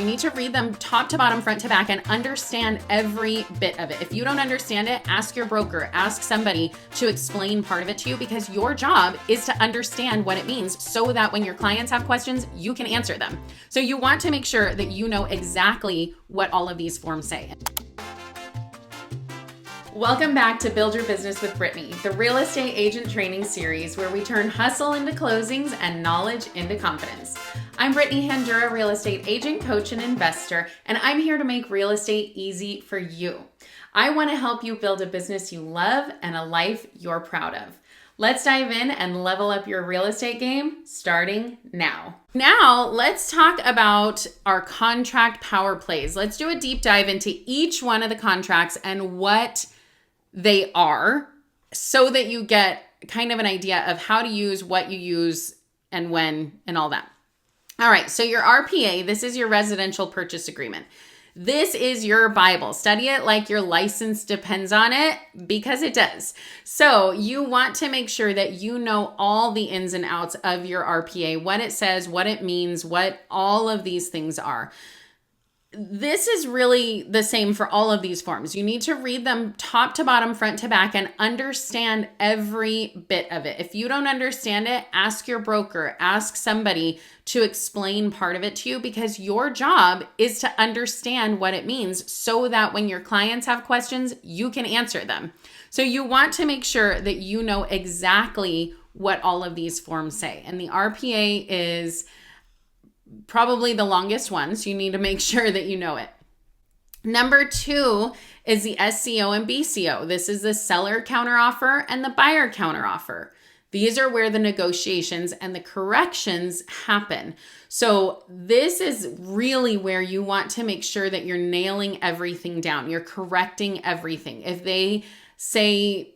need to read them top to bottom, front to back, and understand every bit of it. If you don't understand it, ask your broker, ask somebody to explain part of it to you, because your job is to understand what it means so that when your clients have questions, you can answer them. So you want to make sure that you know exactly what all of these forms say. Welcome back to Build Your Business with Brittany, the real estate agent training series where we turn hustle into closings and knowledge into confidence. I'm Brittany Handura, real estate agent, coach, and investor, and I'm here to make real estate easy for you. I want to help you build a business you love and a life you're proud of. Let's dive in and level up your real estate game starting now. Now, let's talk about our contract power plays. Let's do a deep dive into each one of the contracts and what they are so that you get kind of an idea of how to use, what you use, and when, and all that. All right, so your RPA, this is your residential purchase agreement. This is your Bible. Study it like your license depends on it, because it does. So you want to make sure that you know all the ins and outs of your RPA, what it says, what it means, what all of these things are. This is really the same for all of these forms. You need to read them top to bottom, front to back, and understand every bit of it. If you don't understand it, ask your broker, ask somebody to explain part of it to you, because your job is to understand what it means so that when your clients have questions, you can answer them. So you want to make sure that you know exactly what all of these forms say. And the RPA is probably the longest one, so you need to make sure that you know it. Number 2 is the SCO and BCO. This is the seller counteroffer and the buyer counteroffer. These are where the negotiations and the corrections happen. So this is really where you want to make sure that you're nailing everything down. You're correcting everything. If they say,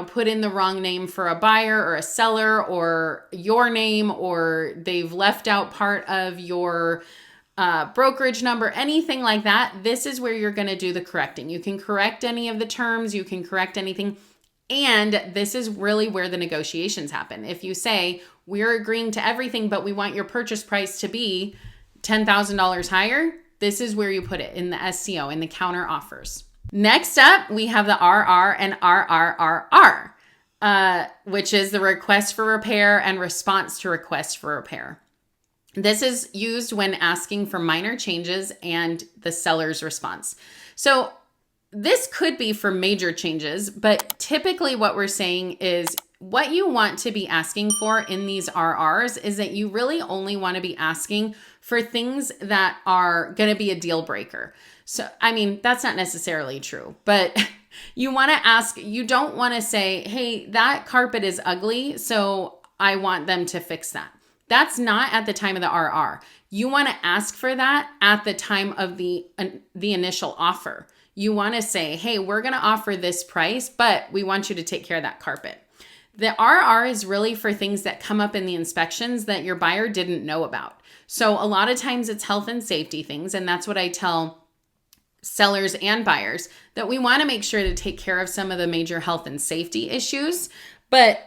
put in the wrong name for a buyer or a seller, or your name, or they've left out part of your brokerage number, anything like that, this is where you're going to do the correcting. You can correct any of the terms, you can correct anything. And this is really where the negotiations happen. If you say, we're agreeing to everything, but we want your purchase price to be $10,000 higher, this is where you put it in the SCO, in the counter offers. Next up, we have the RR and RRRR, which is the request for repair and response to request for repair. This is used when asking for minor changes and the seller's response. So this could be for major changes, but typically what we're saying is what you want to be asking for in these RRs is that you really only want to be asking for things that are going to be a deal breaker. So, that's not necessarily true, but you want to ask, you don't want to say, hey, that carpet is ugly, so I want them to fix that. That's not at the time of the RR. You want to ask for that at the time of the initial offer. You want to say, hey, we're going to offer this price, but we want you to take care of that carpet. The RR is really for things that come up in the inspections that your buyer didn't know about. So a lot of times it's health and safety things, and that's what I tell sellers and buyers, that we want to make sure to take care of some of the major health and safety issues. But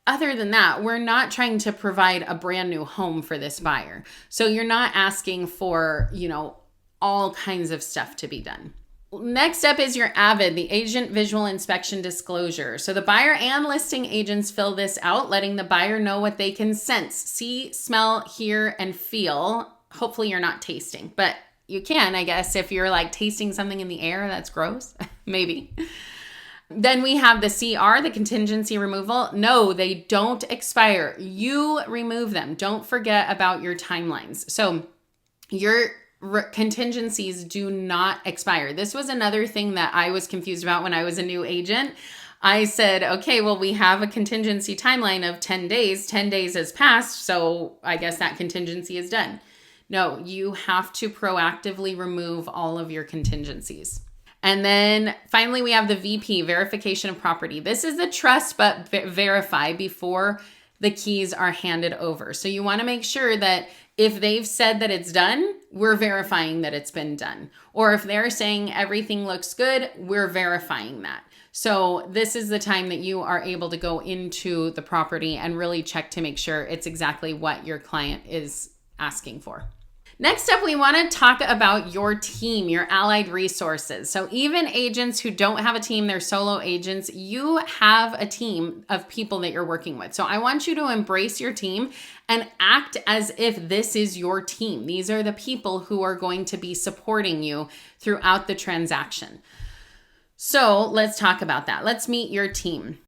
other than that, we're not trying to provide a brand new home for this buyer. So you're not asking for, all kinds of stuff to be done. Next up is your AVID, the Agent Visual Inspection Disclosure. So the buyer and listing agents fill this out, letting the buyer know what they can sense, see, smell, hear, and feel. Hopefully you're not tasting, but you can, I guess, if you're like tasting something in the air, that's gross, maybe. Then we have the CR, the contingency removal. No, they don't expire. You remove them. Don't forget about your timelines. So your contingencies do not expire. This was another thing that I was confused about when I was a new agent. I said, okay, well, we have a contingency timeline of 10 days. 10 days has passed, so I guess that contingency is done. No, you have to proactively remove all of your contingencies. And then finally, we have the VP, verification of property. This is the trust but verify before the keys are handed over. So you want to make sure that if they've said that it's done, we're verifying that it's been done. Or if they're saying everything looks good, we're verifying that. So this is the time that you are able to go into the property and really check to make sure it's exactly what your client is asking for. Next up, we want to talk about your team, your allied resources. So even agents who don't have a team, they're solo agents, you have a team of people that you're working with. So I want you to embrace your team and act as if this is your team. These are the people who are going to be supporting you throughout the transaction. So let's talk about that. Let's meet your team.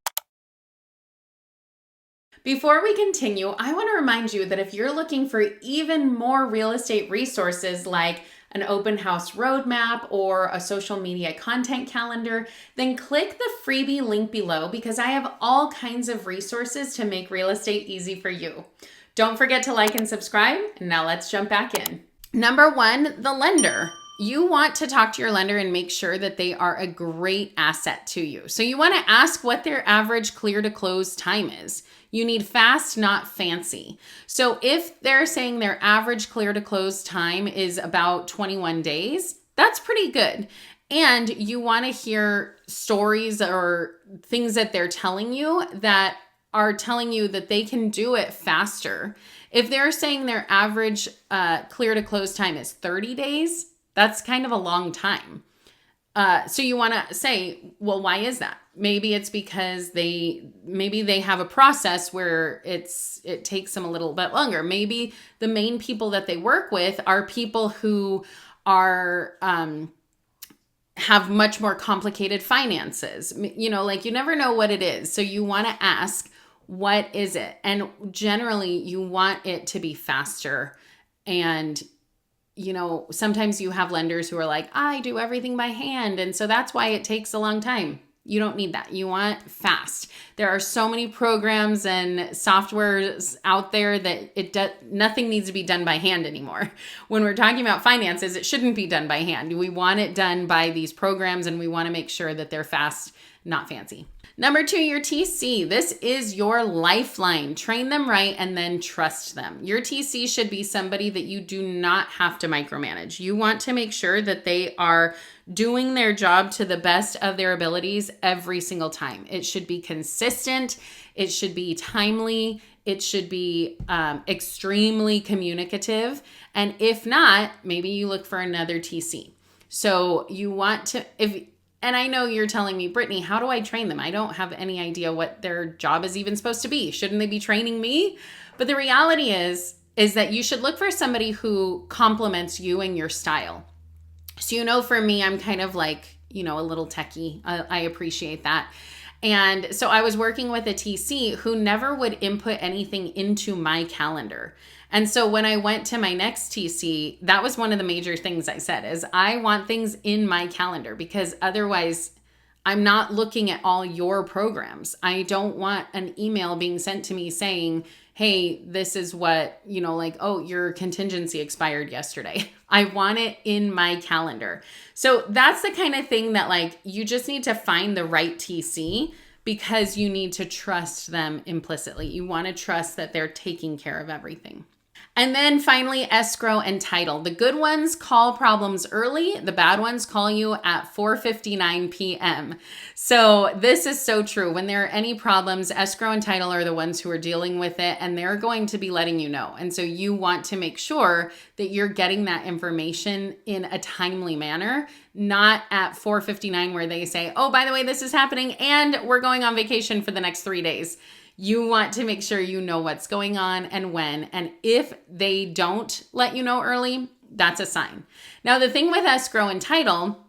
Before we continue, I want to remind you that if you're looking for even more real estate resources like an open house roadmap or a social media content calendar, then click the freebie link below because I have all kinds of resources to make real estate easy for you. Don't forget to like and subscribe. And now let's jump back in. Number one, the lender. You want to talk to your lender and make sure that they are a great asset to you. So you want to ask what their average clear to close time is. You need fast, not fancy. So if they're saying their average clear to close time is about 21 days, that's pretty good. And you want to hear stories or things that they're telling you that are telling you that they can do it faster. If they're saying their average clear to close time is 30 days, that's kind of a long time. So you want to say, well, why is that? Maybe it's because they have a process where it takes them a little bit longer. Maybe the main people that they work with are people who are have much more complicated finances. You know, like you never know what it is. So you want to ask, what is it? And generally you want it to be faster. And you know, sometimes you have lenders who are like, I do everything by hand. And so that's why it takes a long time. You don't need that. You want fast. There are so many programs and softwares out there that nothing needs to be done by hand anymore. When we're talking about finances, it shouldn't be done by hand. We want it done by these programs and we want to make sure that they're fast, not fancy. Number two, your TC. This is your lifeline. Train them right and then trust them. Your TC should be somebody that you do not have to micromanage. You want to make sure that they are doing their job to the best of their abilities every single time. It should be consistent. It should be timely. It should be extremely communicative. And if not, maybe you look for another TC. So you want to, and I know you're telling me, Brittany, how do I train them? I don't have any idea what their job is even supposed to be. Shouldn't they be training me? But the reality is that you should look for somebody who complements you and your style. So, you know, for me, I'm kind of like, you know, a little techie. I appreciate that. And so I was working with a TC who never would input anything into my calendar. And so when I went to my next TC, that was one of the major things I said is I want things in my calendar because otherwise I'm not looking at all your programs. I don't want an email being sent to me saying, hey, this is what, you know, like, oh, your contingency expired yesterday. I want it in my calendar. So that's the kind of thing that like, you just need to find the right TC because you need to trust them implicitly. You want to trust that they're taking care of everything. And then finally, escrow and title. The good ones call problems early. The bad ones call you at 4:59 p.m. So this is so true. When there are any problems, escrow and title are the ones who are dealing with it, and they're going to be letting you know. And so you want to make sure that you're getting that information in a timely manner, not at 4:59 where they say, oh, by the way, this is happening and we're going on vacation for the next 3 days. You want to make sure you know what's going on and when. And if they don't let you know early, that's a sign. Now, the thing with escrow and title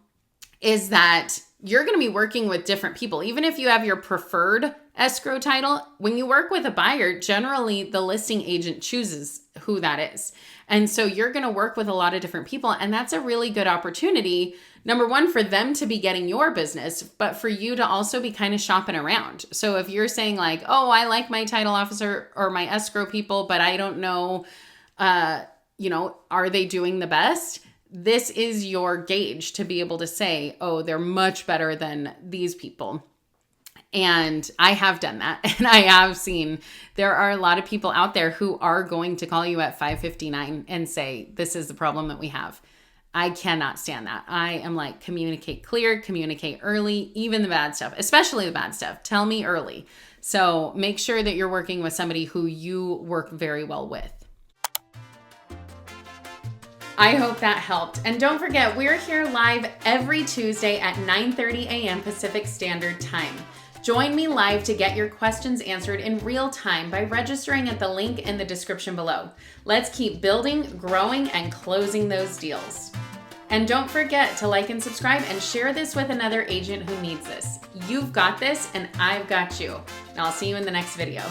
is that you're going to be working with different people. Even if you have your preferred escrow title, when you work with a buyer, generally the listing agent chooses who that is. And so you're going to work with a lot of different people. And that's a really good opportunity. Number one, for them to be getting your business, but for you to also be kind of shopping around. So if you're saying like, oh, I like my title officer or my escrow people, but I don't know, are they doing the best? This is your gauge to be able to say, oh, they're much better than these people. And I have done that. And I have seen there are a lot of people out there who are going to call you at 5:59 and say, this is the problem that we have. I cannot stand that. I am like, communicate clear, communicate early, even the bad stuff, especially the bad stuff. Tell me early. So make sure that you're working with somebody who you work very well with. I hope that helped. And don't forget, we're here live every Tuesday at 9:30 a.m. Pacific Standard Time. Join me live to get your questions answered in real time by registering at the link in the description below. Let's keep building, growing, and closing those deals. And don't forget to like and subscribe and share this with another agent who needs this. You've got this, and I've got you. And I'll see you in the next video.